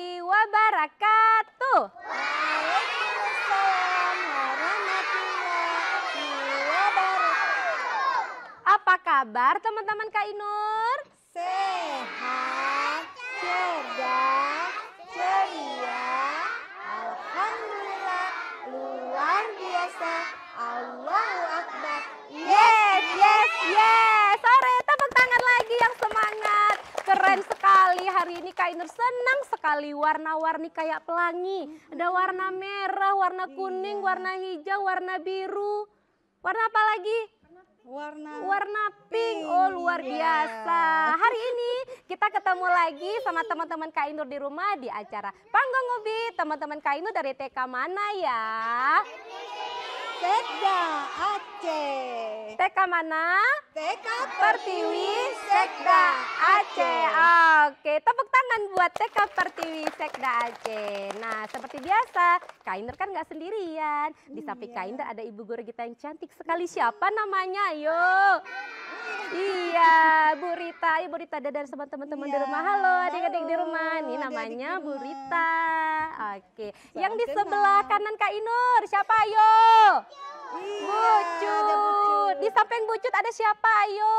warahmatullahi wabarakatuh. Waalaikumsalam warahmatullahi wabarakatuh. Apa kabar teman-teman Kak Ainur? Sehat, cerdas, ceria. Alhamdulillah, luar biasa. Allahu Akbar. Yes, yes, yes. Sore, tepuk tangan lagi yang semangat. Keren sekali hari ini Kak Ainur senang sekali warna-warni kayak pelangi. Ada warna merah, warna kuning, warna hijau, warna biru. Warna apa lagi? Warna pink. Oh, luar biasa. Hari ini kita ketemu lagi sama teman-teman Kak Ainur di rumah di acara Panggung Ubi. Teman-teman Kak Ainur dari TK mana ya? Sekda Aceh. TK mana? TK Pertiwi Sekda Aceh. Oke, tepuk tangan buat TK Pertiwi Sekda Aceh. Nah, seperti biasa, Kak Ainur kan nggak sendirian. Di samping Kak Ainur ada ibu guru kita yang cantik sekali. Siapa namanya? Ayo. Iya, Bu Rita. Ibu Rita dadah sama teman-teman di rumah. Halo adik-adik di rumah. Ini namanya Bu Rita. Oke, yang di sebelah kanan Kak Ainur siapa? Ayo. Bucut. Di samping Bucut ada siapa? Ayo.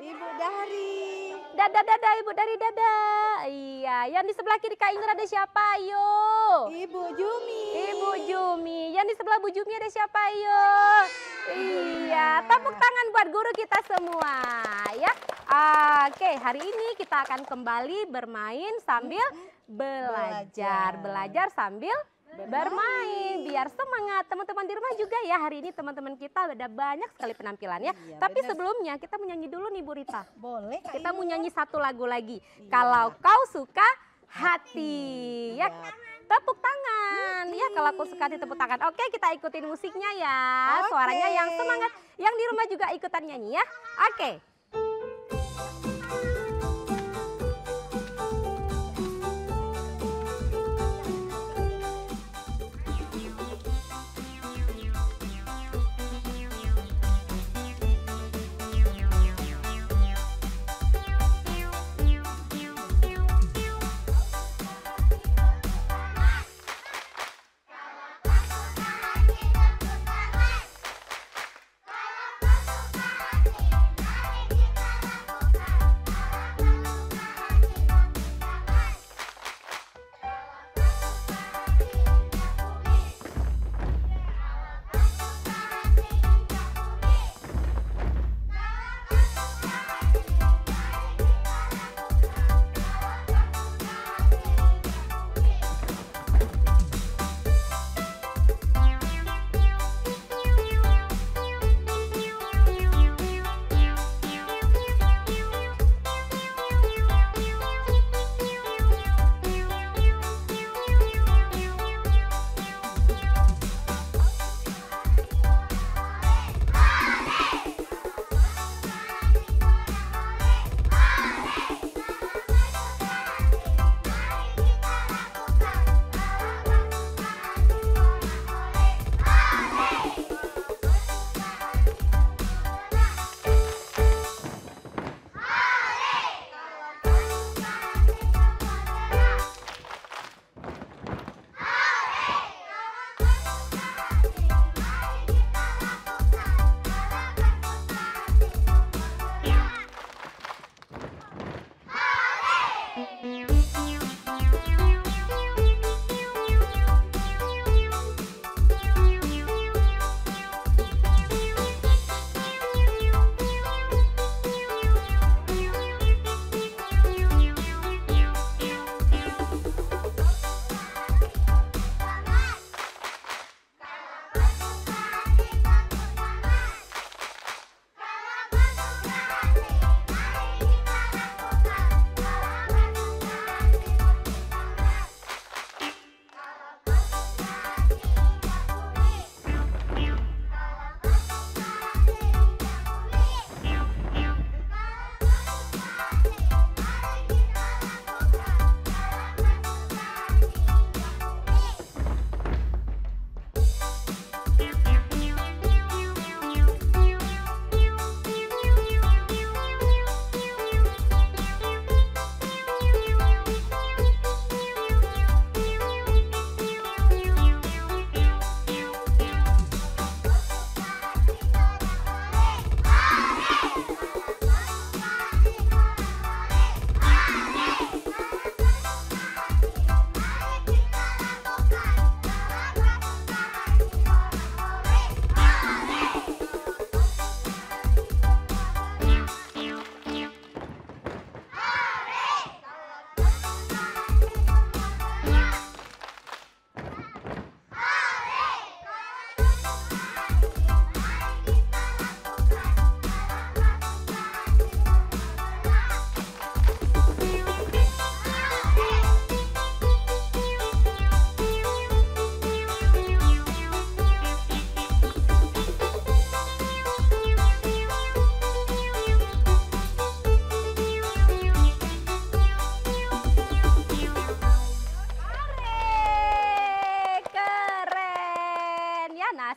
Ibu Dari. Dadah Ibu Dari dadah. Iya, yang di sebelah kiri Kak Ainur ada siapa? Ayo. Ibu Jumi. Ibu Jumi. Yang di sebelah Bu Jumi ada siapa? Ayo. Iya, tepuk tangan buat guru kita semua ya. Oke, hari ini kita akan kembali bermain sambil belajar. Belajar sambil bermain biar semangat. Teman-teman di rumah juga ya, hari ini teman-teman kita ada banyak sekali penampilannya. Iya, Tapi benar. sebelumnya kita menyanyi dulu nih Bu Rita. Boleh Kak Kita mau Ainur? nyanyi satu lagu lagi. Iya. Kalau kau suka hati ya. Iya. Tepuk tangan ya, kalau aku suka tepuk tangan. Oke, kita ikutin musiknya ya. Oke. Suaranya yang semangat. Yang di rumah juga ikutan nyanyi ya. Oke.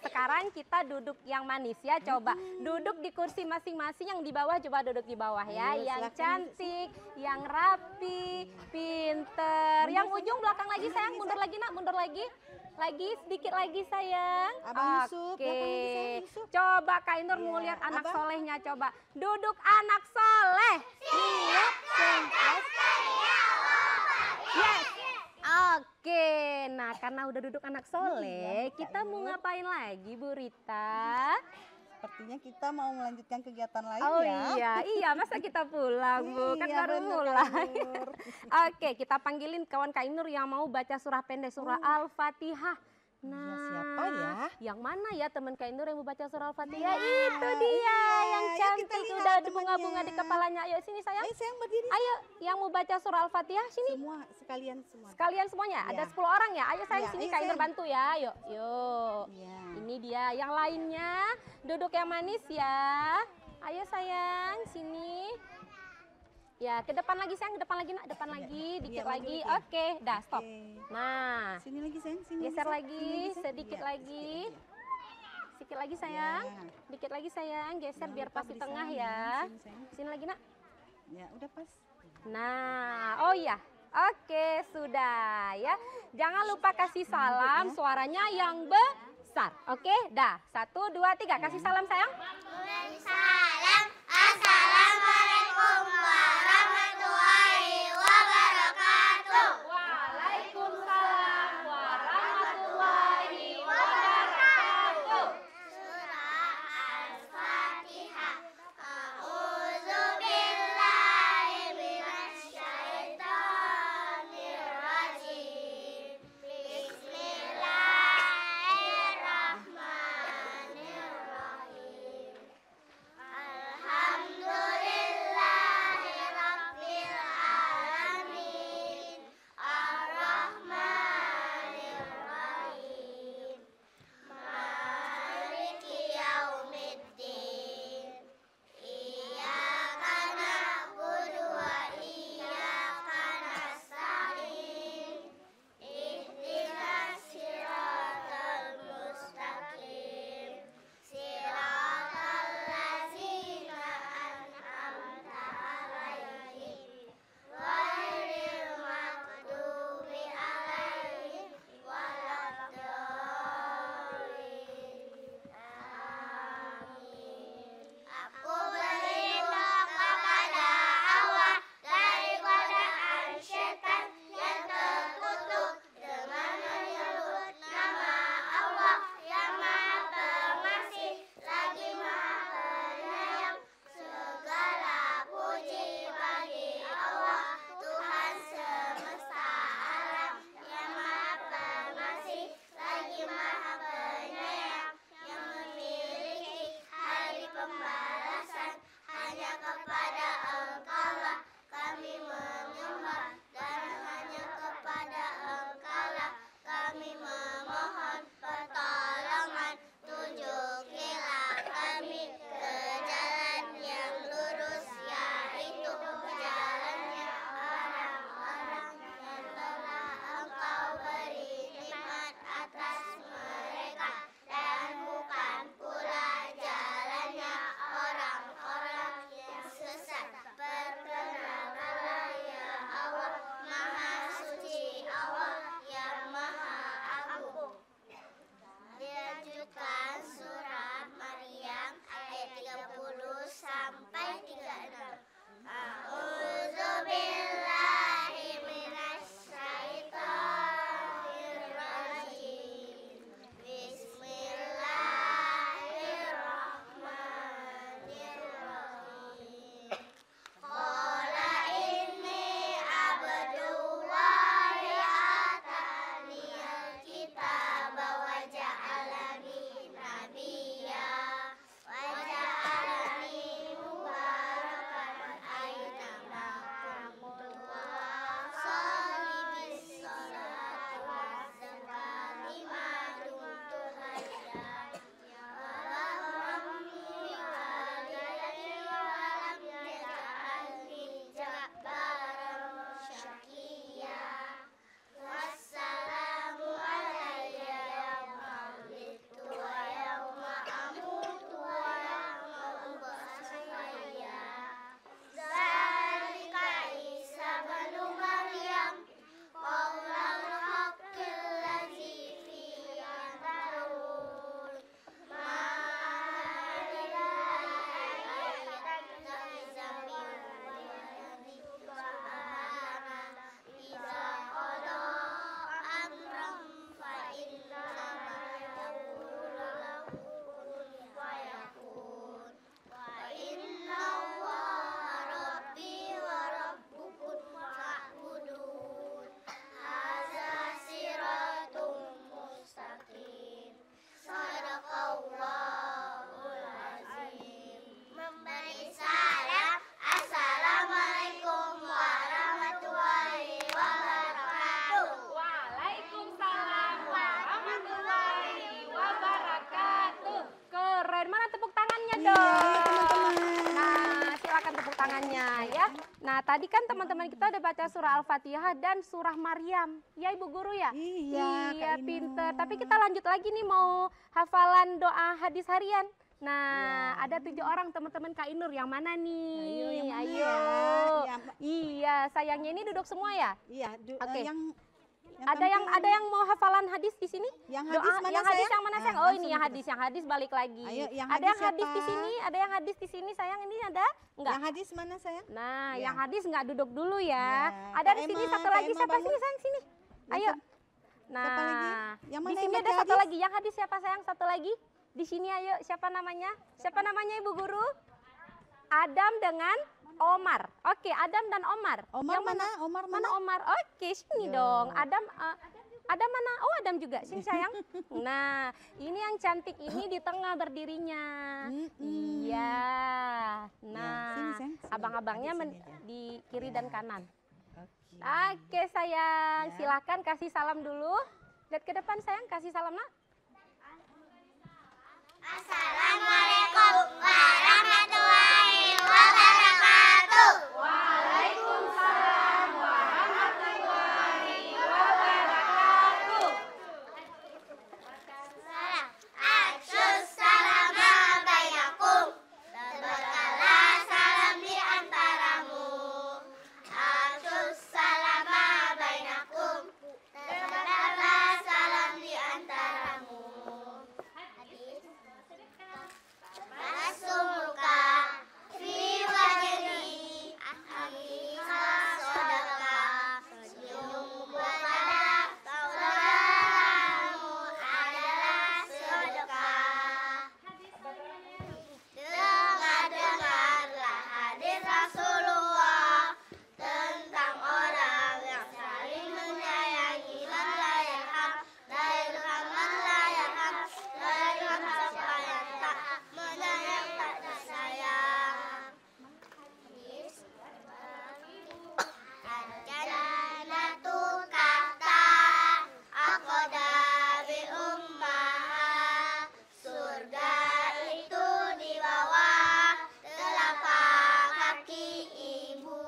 sekarang kita duduk yang manis ya. Coba duduk di kursi masing-masing, yang di bawah coba duduk di bawah ya. Ayo, Yang silakan. cantik, yang rapi, pinter. Yang ujung belakang lagi sayang, mundur lagi nak, mundur lagi. Lagi, sedikit lagi sayang. Abang Yusuf, Oke. belakang lagi, sayang, Yusuf. Coba Kak Ainur mau Iya, lihat anak Abang. solehnya coba. Duduk anak soleh. Siap, sengkas. Yes. Oke, nah karena udah duduk anak soleh, Kak kita mau Ainur. ngapain lagi Bu Rita? Sepertinya kita mau melanjutkan kegiatan lain Oh ya. iya, masa kita pulang Bu? Kan Iya, baru bener, Kak mulai. Ainur. Oke, kita panggilin kawan Kak Ainur yang mau baca surah pendek, surah Al-Fatihah. Nah, siapa ya? Yang mana ya teman Kak Ainur yang mau baca surah Al-Fatihah? Nah, Itu dia, yang ayo cantik kita lihat udah ada temannya. bunga-bunga di kepalanya. Ayo sini sayang. Ayo sayang berdiri. Ayo, yang mau baca surah Al-Fatihah sini. Semua, sekalian semua. Sekalian semuanya, ada Ya. 10 orang ya. Ayo sayang Ya, sini ayo, Kak Ainur sayang. bantu ya. Yuk, yuk. Iya. Ini dia, yang lainnya duduk yang manis ya. Ayo sayang, sini. Ya, ke depan lagi sayang, ke depan lagi nak, depan lagi, dikit Iya, maju lagi. lagi. Oke, dah stop. Oke. Nah, Sini lagi sayang, sini geser sayang. lagi, Sini sayang. sedikit Iya, lagi. sedikit, Sedikit lagi sayang. Ya. Dikit lagi sayang, geser Jangan biar lupa pas di beri tengah sayang ya. Sini sayang. Sini lagi nak. Ya, udah pas. Nah, oh iya. Oke, sudah ya. Jangan lupa kasih salam, suaranya yang besar. Oke, dah. 1, 2, 3. Kasih salam sayang. Salam, assalamualaikum warahmatullahi wabarakatuh. Waalaikumsalam warahmatullahi wabarakatuh. Surah Al-Fatihah. A'udzu billahi minasyaitonir rajim. Bismillahirrahmanirrahim. Alhamdulillahi Nah, tadi kan teman-teman kita udah baca surah Al-Fatihah dan surah Maryam. Ya, Ibu Guru ya? Iya, Iya, Kak pinter. Inur. Tapi kita lanjut lagi nih mau hafalan doa hadis harian. Nah, Iya. ada 7 orang teman-teman Kak Inur. Yang mana nih? Ayo, yang mana Ayo. ya? Iya, sayangnya ini duduk semua ya? Iya, Oke. ada Ada yang mau hafalan hadis di sini? yang hadis mana yang hadis sayang? yang mana sayang? Nah, Oh, ini langsung yang kita- hadis, yang hadis balik lagi. Ayo, yang ada hadis yang hadis di siapa? sini, ada yang hadis di sini sayang. Ini ada? Enggak. Yang hadis mana sayang? Nah, Ya. yang hadis nggak duduk dulu ya. Ya. Ada Kak di sini Emma, satu Kak lagi Emma siapa bangun. sini sayang sini. Ayo. Nah, Siapa lagi? Yang mana di yang sini ada baca satu hadis? lagi. Yang hadis siapa sayang? Satu lagi. Di sini ayo. Siapa namanya? Siapa namanya Ibu Guru? Adam dengan Omar. Oke, Adam dan Omar. Omar Yang mana? Omar Mana mana? Omar? Oke, sini Yo. dong. Adam mana? Oh, Adam juga. Sini sayang. Nah, ini yang cantik ini di tengah berdirinya. Iya. Nah, sini, sayang. Sini. abang-abangnya Ada sini aja. di kiri Ya. dan kanan. Oke. Oke, sayang. Ya. Silahkan kasih salam dulu. Lihat ke depan, sayang. Kasih salam, nak. Assalamualaikum warahmatullahi wabarakatuh. Waalaikumsalam warahmatullahi wabarakatuh. Afshus salama bainakum. Tebarkanlah salam di antaramu. Afshus salama bainakum. Tebarkanlah salam di antaramu. Masumuka fi wajhi ahisa sodaka. Senyum pada saudaramu adalah sedekah. Dengar-dengarlah hadis Rasulullah tentang orang yang saling menyayangi man la yarham, la yarham man la yarham, la yarham siapa yang tak menyayang tak disayang. Al-jannatu tahta aqdabi ummaha. Surga itu di bawah telapak kaki ibu.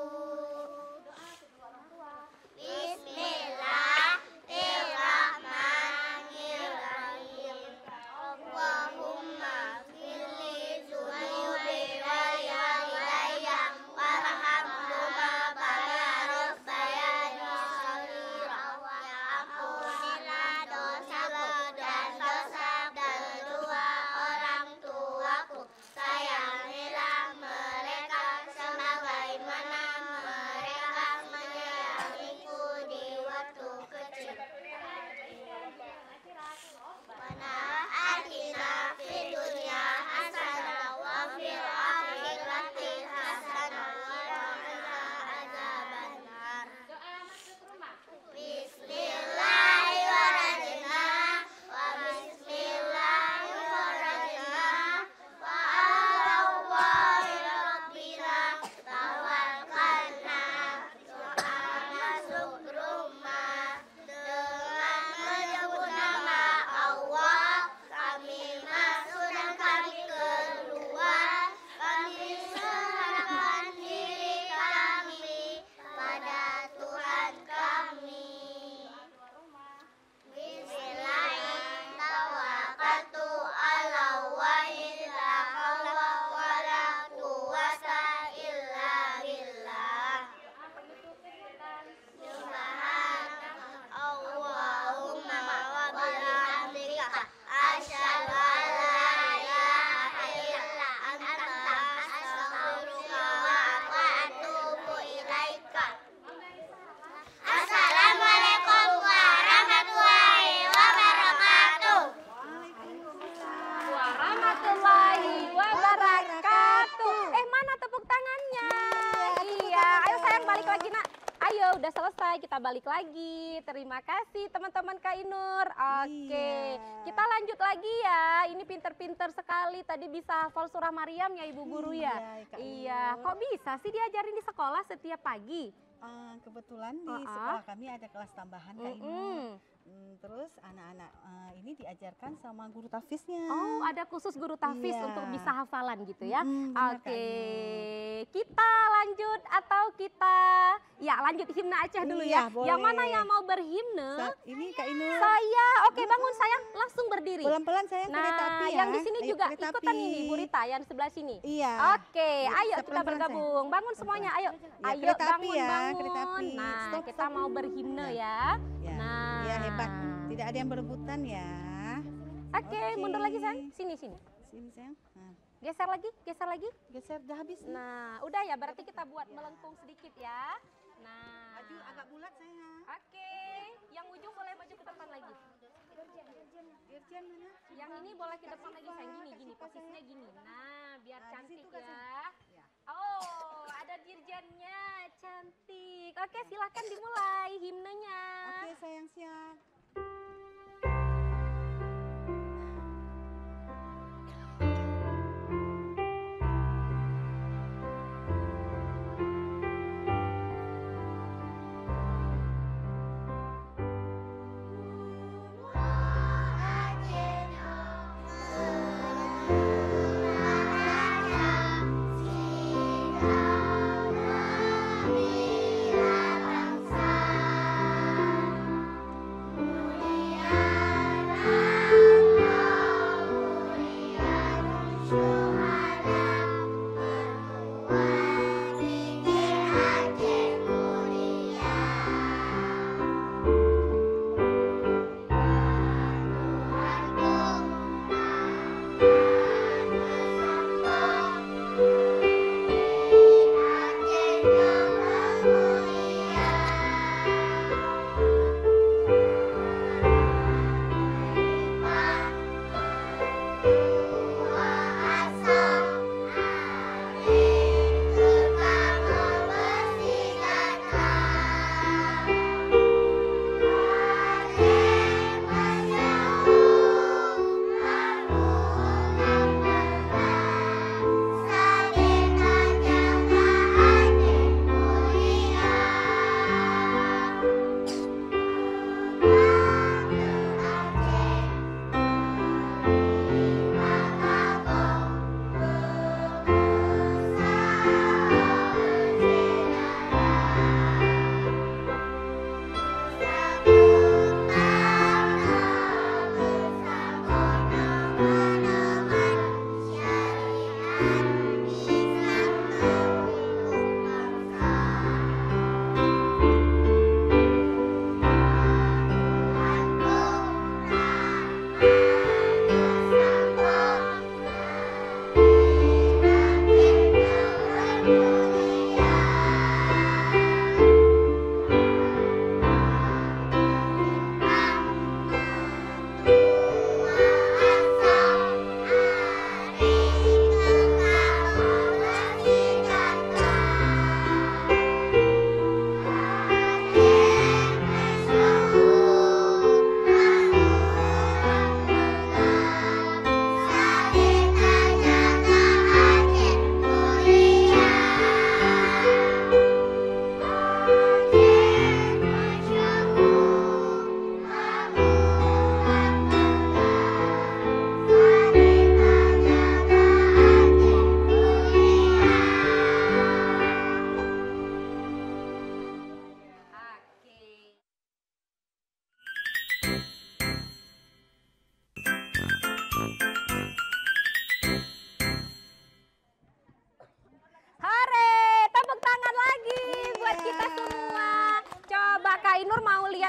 Bismillahirrahmanirrahim. Allahumma firli dzunubi wal walidayya warhamhuma kama rabbayani shaghira. Ya ampunilah dosaku dan dosa kedua orang tuaku. Sayangilah mereka sebagaimana mereka menyayangiku di waktu kecil. Atina fid dunya hasanah wa fil akhirati hasanah wa qina adzabannar. Bismillahirrahmanirrahim. Wa bismillahirrahmanirrahim. Wa ala Allahi rabbina tawakkalna. Doa masuk rumah dengan menyebut nama Allah. Kami masuk dan kami keluar. Kami serahkan diri kami pada Tuhan kami. Bismillahirrahmanirrahim. Tawakkaltu ala Allahi la haula wala quwwata illa billah. Allahumma wa bihamdika asyhadu an la ilaha illa anta astaghfiruka wa atubu ilaika. Assalamualaikum warahmatullahi wabarakatuh. Warahmatullahi wabarakatuh. Mana tepuk tangannya? Iya, ayo sayang balik lagi, nak. Ayo, udah selesai, kita balik lagi. Terima kasih teman-teman Kak Inur. Oke, Iya. kita lanjut lagi ya. Ini pinter-pinter sekali. Tadi bisa hafal surah Maryam ya Ibu Guru ya? Iya, Kak Iya, Inur. kok bisa sih diajarin di sekolah setiap pagi? Kebetulan di Ah, ah. sekolah kami ada kelas tambahan Kak Inur. Mm-mm. Terus anak-anak ini ini diajarkan sama guru tafiznya. Oh, ada khusus guru tahfiz Iya. untuk bisa hafalan gitu ya. Benar, Kak Oke, Ainur. kita lanjut atau kita lanjut himne Aceh dulu Iya, ya. Yang mana boleh. yang mau berhimne? Ini Kak Ainur. Saya. Oke, bangun sayang, langsung berdiri. Pelan-pelan sayang, kereta api ya. yang di sini Ayo, juga kereta ikutan api. ini Bu Rita yang sebelah sini. Iya. Oke, ayo kita pelan-pelan, bergabung. Bangun semuanya, ayo. Ya, Ayo kereta api bangun, ya, bangun. kereta api. Nah, Stop, kita stop. mau berhimne ya. Ya. Nah. Ya, hebat. Tidak ada yang berebutan ya. Oke, mundur lagi sayang. Sini, sini. Sini sayang. Nah, Geser lagi, geser lagi. geser udah habis. Nah, udah ya, berarti kita buat melengkung sedikit ya. Nah, Maju agak bulat sayang. oke, yang ujung boleh maju ke depan lagi. Dirjen mana? Yang ini boleh ke depan lagi, sayang. Gini, posisinya gini. Nah, biar Nah, di cantik situ, Kak, ya. Oh, ada dirjennya, cantik. Oke, silahkan dimulai himnenya. Oke sayang, siap.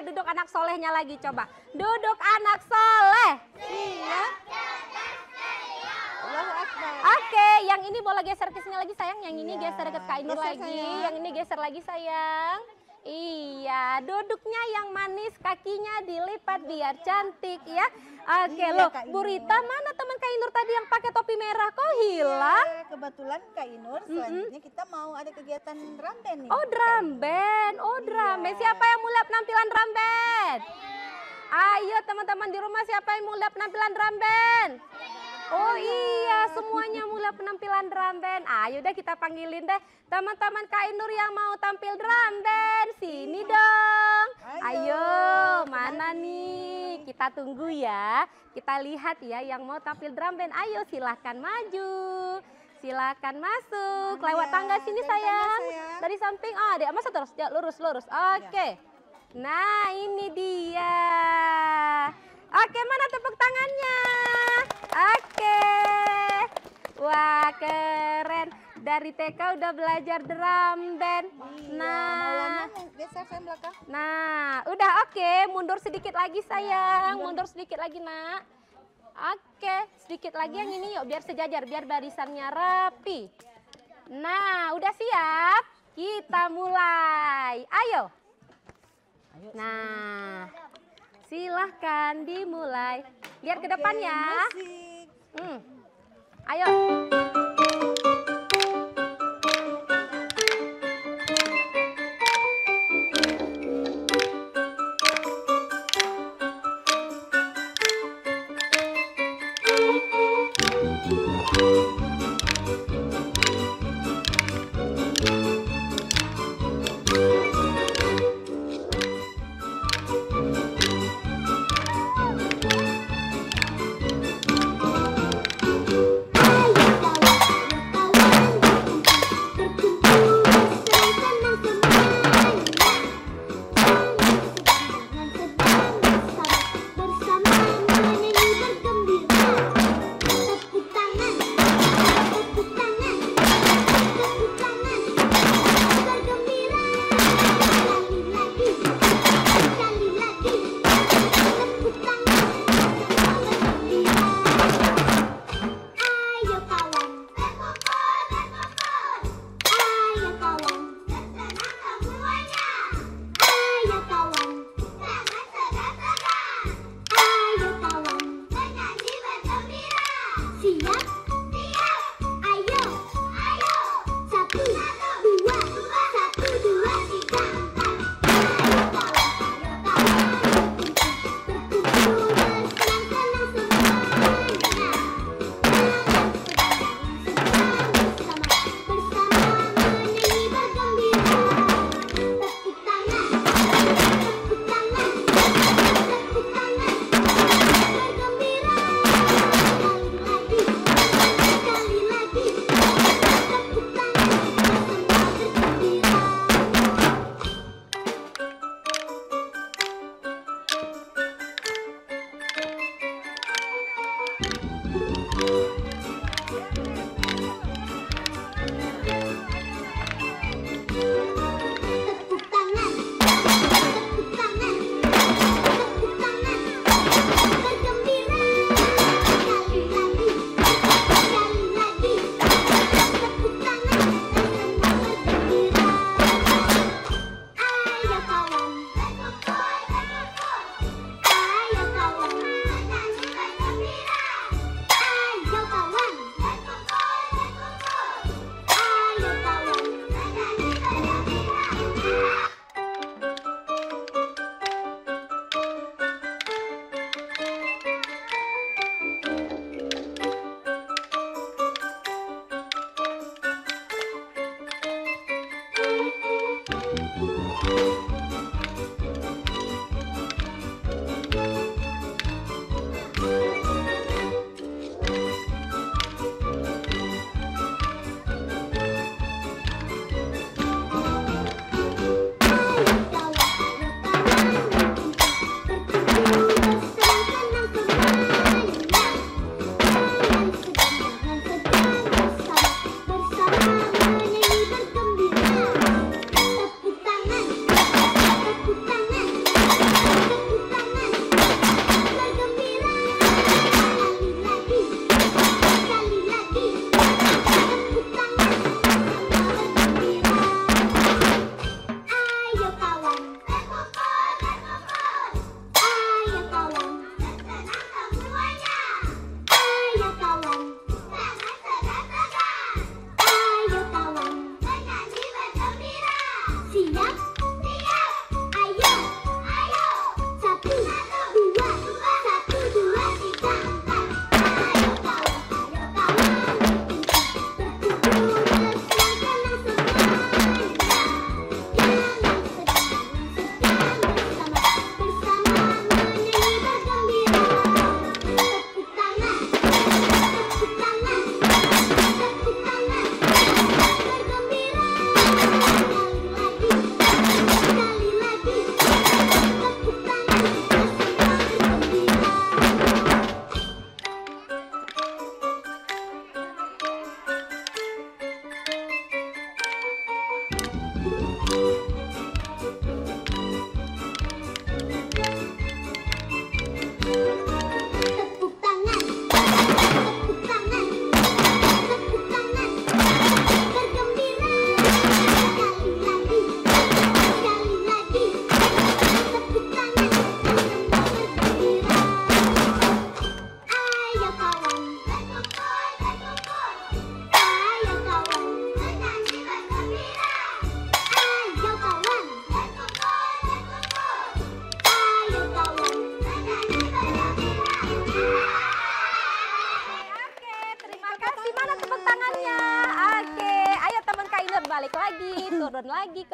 duduk anak solehnya lagi, coba. Duduk anak soleh. Iya. Allahu Akbar. Oke, yang ini boleh geser ke sini lagi sayang. Yang ini Iya. geser ke Kak Ainur Geser, lagi. sayang. Yang ini geser lagi sayang. Iya, duduknya yang manis, kakinya dilipat biar cantik ya. Oke, Iya, loh, Kak Bu Ainur. Rita mana teman Kak Ainur tadi yang pakai topi merah? Kok hilang? Ya, kebetulan Kak Ainur, selanjutnya kita mau ada kegiatan drum band nih. Oh, drum band. Oh, drum band. Iya. Siapa yang mau lihat penampilan drum band? Ayo teman-teman di rumah, siapa yang mau lihat penampilan drum band? Oh iya, semuanya mau lihat penampilan drum band. Ayo deh kita panggilin deh teman-teman Kak Ainur yang mau tampil drum band. Sini dong. Ayo, mana nih? kita tunggu ya. Kita lihat ya yang mau tampil drum band. Ayo silahkan maju. Silakan masuk. Lewat tangga sini dari tangga, sayang. sayang. Dari samping. Oh, dek masa terus. Ya, lurus. Oke. Nah, ini dia. Oke, mana tepuk tangannya? Oke. Wah, keren. Dari TK udah belajar drum band. Maulana geser saya belakang. Nah, udah oke. Mundur sedikit lagi sayang. Mundur sedikit lagi nak. Oke, sedikit lagi yang ini yuk biar sejajar, biar barisannya rapi. Nah, udah siap? Kita mulai. Ayo. Nah, silahkan dimulai. Lihat ke depan ya. Musik. Ayo.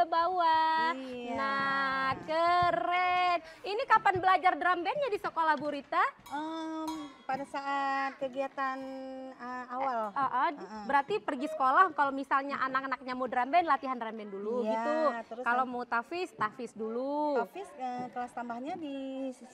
bawah. Iya. Nah, keren. Ini kapan belajar drum bandnya di sekolah Bu Rita? Pada saat kegiatan awal. Berarti pergi sekolah kalau misalnya anak-anaknya mau drum band, latihan drum band dulu Iya, gitu. terus Kalau mau tafis dulu. Tafis kelas tambahnya di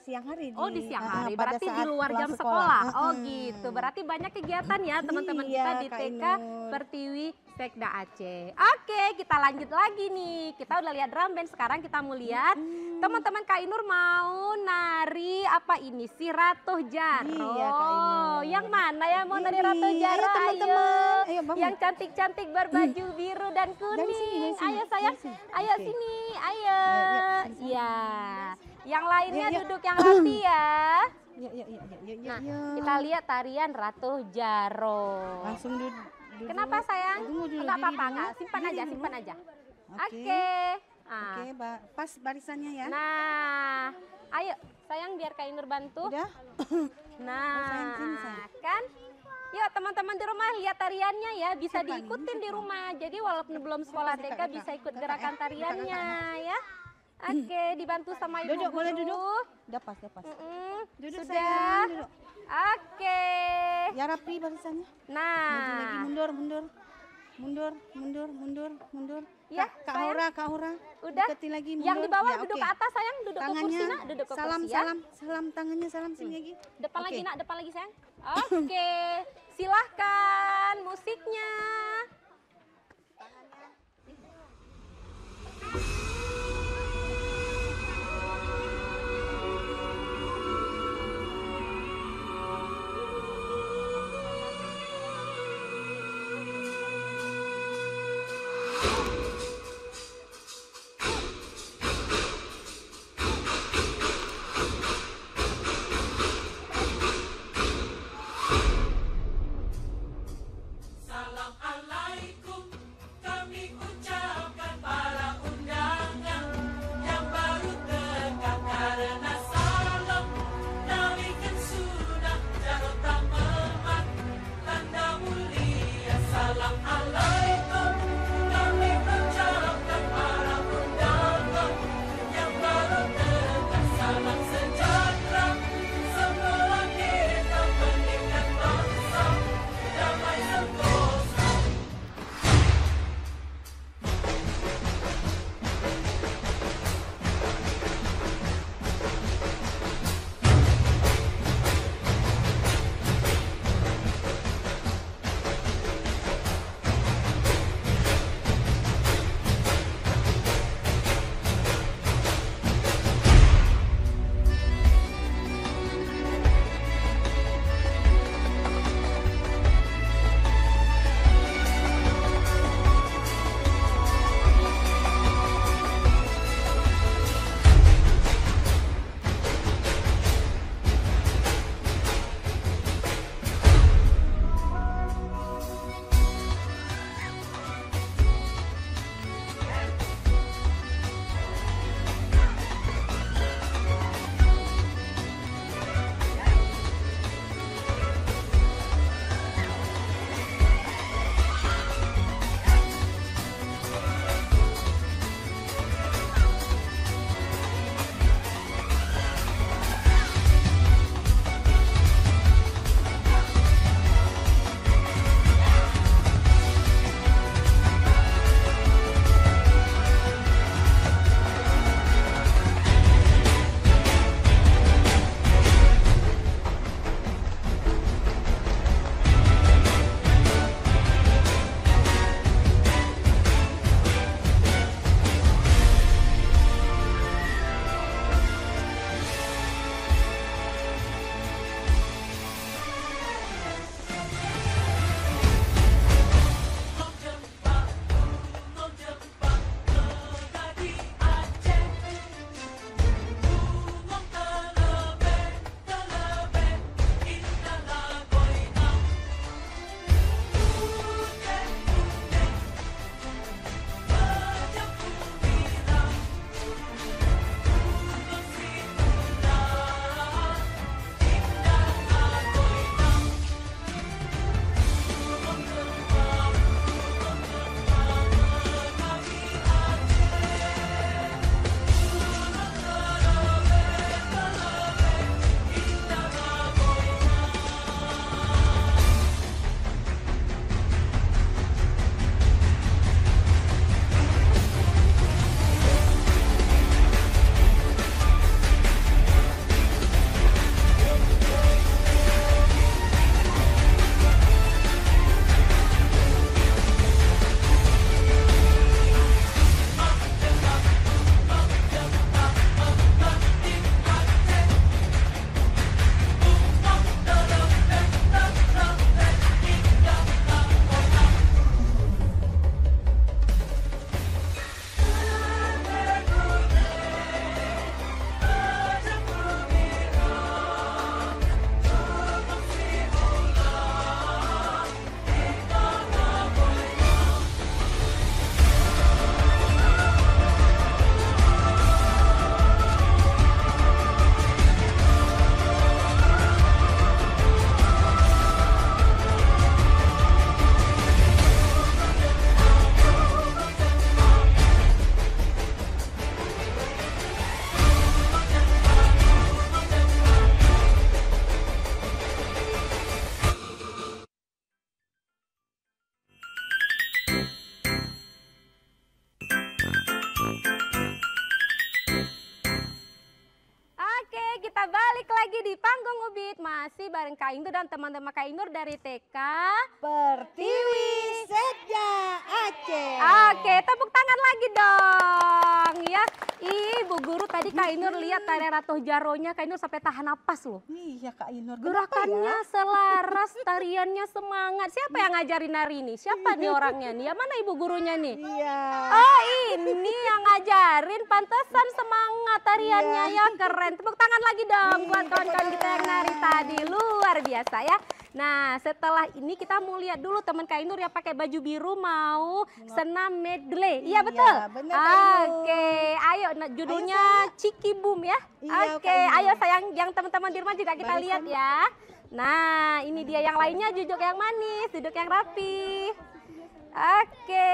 siang hari. Oh, di siang hari. pada Berarti di saat luar pulang jam sekolah. Oh, Mm-mm. gitu. Berarti banyak kegiatan ya teman-teman Iya, kita di Kak TK Ainur. Pertiwi Sekda Aceh. Oke, kita lanjut lagi nih. Kita udah lihat drum band, sekarang kita mau lihat teman-teman Kak Ainur mau nari apa ini? Si Ratu Jaro. Iya, Kak Ainur. Yang mana ya mau nari Ini, Ratu Jaro? ayo, teman-teman. Ayo, bangun. Yang cantik-cantik berbaju biru dan kuning. Dari sini, dari sini, Ayo sayang, dari sini. ayo Oke. sini, ayo. sini. Iya. Yang lainnya Yuk, yuk. duduk yang rapi ya. Yuk. Nah, kita lihat tarian Ratu Jaro. Langsung duduk. Kenapa sayang? Tunggu dulu, Enggak diri apa-apa, dulu. enggak. Simpan Diri aja, dulu. simpan aja. Oke. Oke. Ah. Oke, pas barisannya ya. Nah, ayo sayang biar Kak Ainur bantu. Udah? Nah, sayang, sini, sayang. kan? Yuk teman-teman di rumah lihat tariannya ya, bisa Siapa nih? diikutin di Siapa? rumah. Jadi walaupun belum sekolah Siapa sih, TK Kak? bisa ikut Kakak, gerakan ya? tariannya Kakak, ya. Oke, dibantu sama ibu Duduk, boleh guru. duduk? Udah pas. Duduk Sudah. sayang, duduk. Oke. Ya rapi barisannya. Maju lagi, Nah, mundur. Ya, Kak sayang. Aura. Udah. Deketin lagi, mundur. yang di bawah Ya, duduk oke. ke atas sayang, duduk ke Tangannya, kursi nak, duduk ke salam, kursi ya. tangannya salam sini lagi. Depan Oke. lagi nak, depan lagi sayang. Oke, silahkan musiknya. Salam Allah lagi di panggung Ubit, masih bareng Kak Inur dan teman-teman Kak Inur dari TK Pertiwi Sekda Aceh. Oke, tepuk tangan lagi dong ya. Ibu guru tadi Kak Inur lihat tarian Ratu Jaronya, Kak Inur sampai tahan napas loh. Iya Kak Inur, kenapa Gerakannya ya? selaras, tariannya semangat. Siapa yang ngajarin nari ini? Siapa nih orangnya nih? Ya mana ibu gurunya nih? Iya. Oh ini yang ngajarin, pantesan semangat tariannya ya, keren. Tepuk tangan lagi dong buat kawan-kawan kita yang nari tadi, luar biasa ya. Nah setelah ini kita mau lihat dulu teman Kak Inur yang pakai baju biru mau senam medley. Iya betul? Iya, benar, Kak Inur. Oke, ayo judulnya Ciki Boom ya. Iya, Oke, Kak Inur. ayo sayang yang teman-teman di rumah juga kita Barisan. lihat ya. Nah ini dia yang lainnya, duduk yang manis, duduk yang rapi. Oke.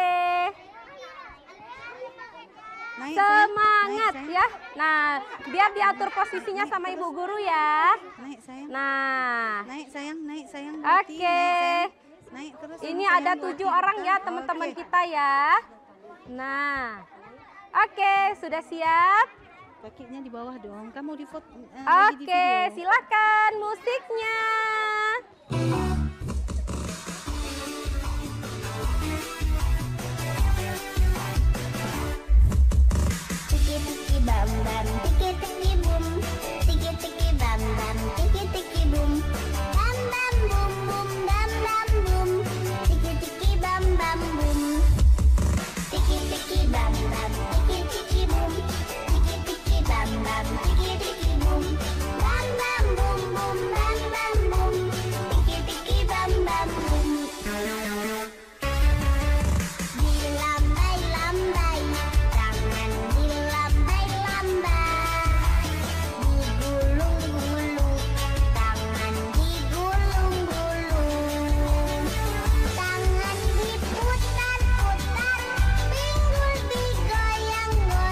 Naik, Semangat sayang. ya. Nah, biar diatur posisinya sama ibu guru ya. Naik sayang. Nah, Naik sayang, naik sayang. Oke. Naik, sayang. Naik terus. ini sayang, ada Wati, 7 orang ya kita. teman-teman Oke. kita ya. Nah, oke sudah siap. Kakinya di bawah dong. Kamu di foto. Oke, silakan musiknya. Tiki tiki bam bam, tiki tiki boom, tiki tiki bam bam, tiki tiki boom, bam bam boom boom, bam bam boom, tiki tiki bam bam boom, tiki tiki bam bam, tiki tiki boom, tiki tiki bam bam, tiki tiki boom, bam bam boom boom, bam bam boom, tiki tiki bam bam boom. Dilambai-lambai, tangan dilambai-lambai, digulung-gulung, tangan digulung-gulung, tangan diputar-putar, pinggul digoyang-goyang.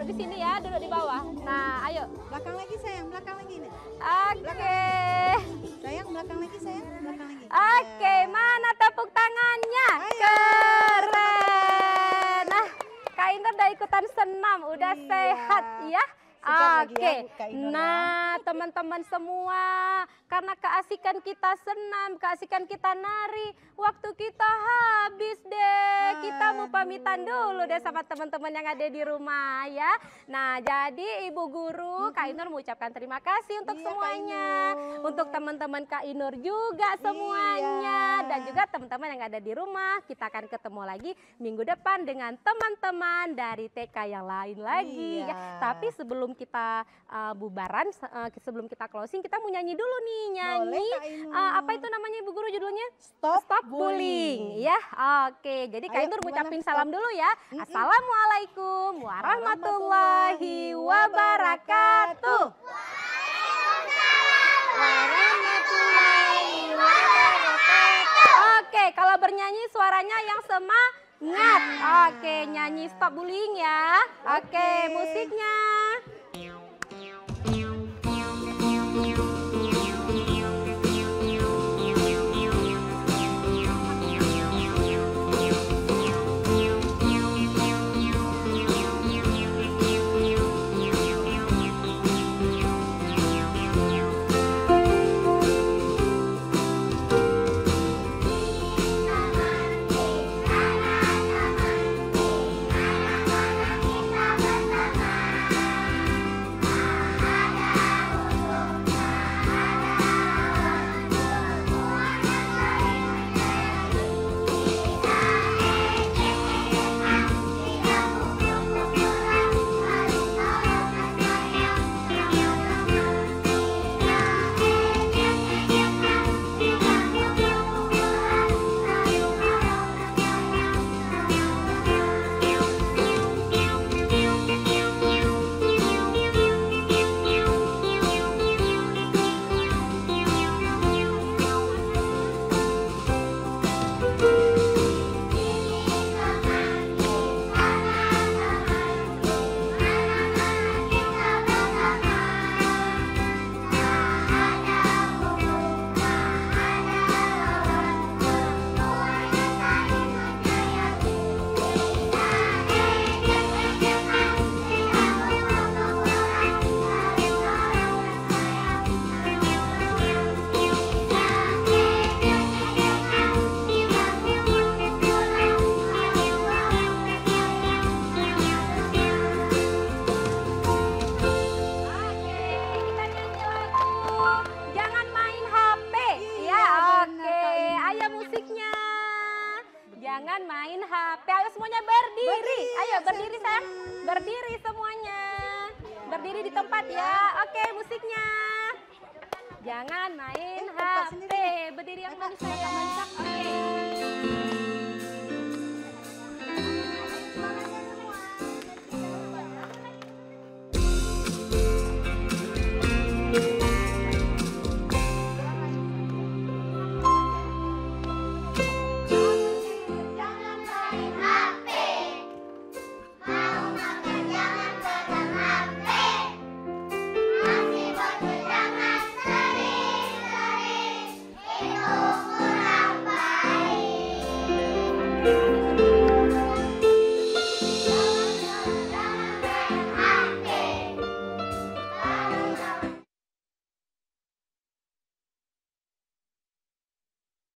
taruh di sini ya, duduk di bawah. Nah, ayo. Belakang lagi sayang, belakang lagi nih. Oke. Sayang, belakang lagi sayang, belakang lagi. Oke, mana tepuk tangannya? Ayo. Keren. Nah, Kak Inur udah ikutan senam, udah Iya. sehat ya. Segar lagi Oke, ya, Kak Inur ya. nah teman-teman semua, karena keasikan kita senam, keasikan kita nari, waktu kita habis deh. Kita mau pamitan dulu deh sama teman-teman yang ada di rumah ya. Nah, jadi Ibu Guru, Kak Inur mengucapkan terima kasih untuk Iya, Kak semuanya. Inur. Untuk teman-teman Kak Inur juga semuanya. Iya. Dan juga teman-teman yang ada di rumah, kita akan ketemu lagi minggu depan dengan teman-teman dari TK yang lain lagi. Iya. Ya, tapi sebelum kita bubaran, sebelum kita closing, kita mau nyanyi dulu nih, nyanyi Boleh, Kak Inur. apa itu namanya Ibu Guru judulnya? Stop Bullying. bullying. Ya, oke. Jadi Kak Ayo, Inur gimana? ngucapin Stop. salam dulu ya. Assalamualaikum warahmatullahi wabarakatuh. Warahmatullahi wabarakatuh. Oke, kalau bernyanyi suaranya yang semangat. Oke, nyanyi stop bullying ya. Oke, musiknya. Jangan main HP. Ayo semuanya berdiri. Ayo berdiri sayang. Berdiri semuanya. Berdiri di tempat ya. Oke, musiknya. Jangan main HP. Berdiri yang manis sayang. Oke.